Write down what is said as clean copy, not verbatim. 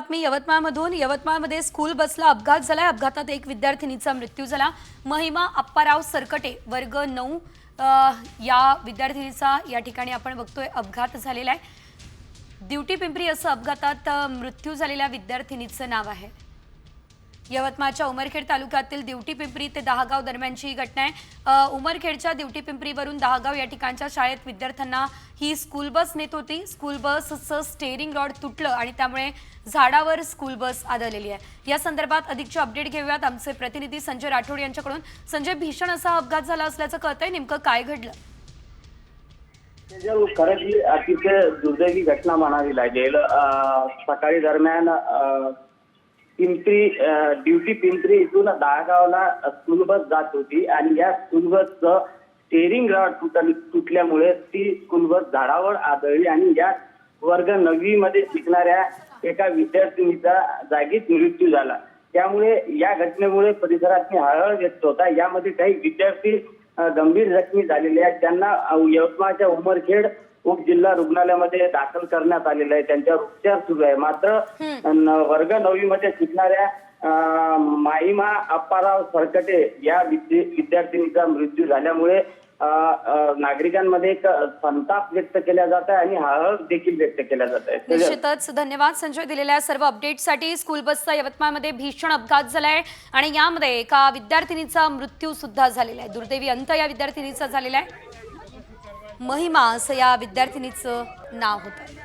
बातमी यवतमाळमधून। यवतमाळमध्ये स्कूल बसला अपघात झालाय। अपघातात एक विद्यार्थिनीचा मृत्यू झाला। महिमा अप्पाराव सरकटे वर्ग 9 या विद्यार्थिनीचा या ठिकाणी आपण बघतोय अपघात झालेला आहे। ड्युटी पिंपरी असं अपघातात मृत्यू झालेल्या विद्यार्थिनीचं नाव आहे। यवतमाळच्या उमरखेड तालुक्यातील ड्युटी पिंपरी ते दहागाव दरम्यानची घटना आहे। उमरखेडच्या ड्युटी पिंपरीवरून दहागाव या ठिकाणच्या शाळेत विद्यार्थ्यांना ही स्कूल बस नेत होती। स्कूल बसचं स्टीअरिंग रॉड तुटलं आणि त्यामुळे झाडावर स्कूल बस आदळलेली आहे। या संदर्भात अधिकचे अपडेट घेऊयात आमचे प्रतिनिधी संजय राठोड यांच्याकडून। संजय, भीषण असा अपघात झाला असल्याचं कळतंय, नेमकं काय घडलं? खरंच ही अतिशय दुर्दैवी घटना म्हणावी लागेल। सकाळी दरम्यान पिंपरी ड्युटी पिंपरी इथून दहागावला स्कूल बस जात होती आणि या स्कूल बसचं स्टीअरिंग रॉड तुटल्यामुळे ती स्कूल बस झाडावर आदळली आणि या वर्ग 9वी मध्ये शिकणाऱ्या एका विद्यार्थिनीचा जागीच मृत्यू झाला। त्यामुळे या घटनेमुळे परिसरात हळहळ व्यक्त होता। यामध्ये काही विद्यार्थी गंभीर जखमी झालेले आहेत। त्यांना यवतमाळच्या उमरखेड उपजिल्हा रुग्णालयामध्ये दाखल करण्यात आलेलं आहे। त्यांच्यावर उपचार सुरू आहे। मात्र वर्ग 9वी मध्ये शिकणाऱ्या महिमा अप्पाराव सरकटे या विद्यार्थिनीचा मृत्यू झाल्यामुळे नागरिकांमध्ये एक संताप व्यक्त केला जात आहे आणि हळहळ देखील व्यक्त केला जात आहे। निश्चितच धन्यवाद संजय दिलेल्या सर्व अपडेटसाठी। स्कूल बसचा यवतमाळमध्ये भीषण अपघात झालाय आणि यामध्ये एका विद्यार्थिनीचा मृत्यू सुद्धा झालेला आहे। दुर्दैवी अंत या विद्यार्थिनीचा झालेला आहे। महिमा असं या विद्यार्थिनीचं नाव होतं।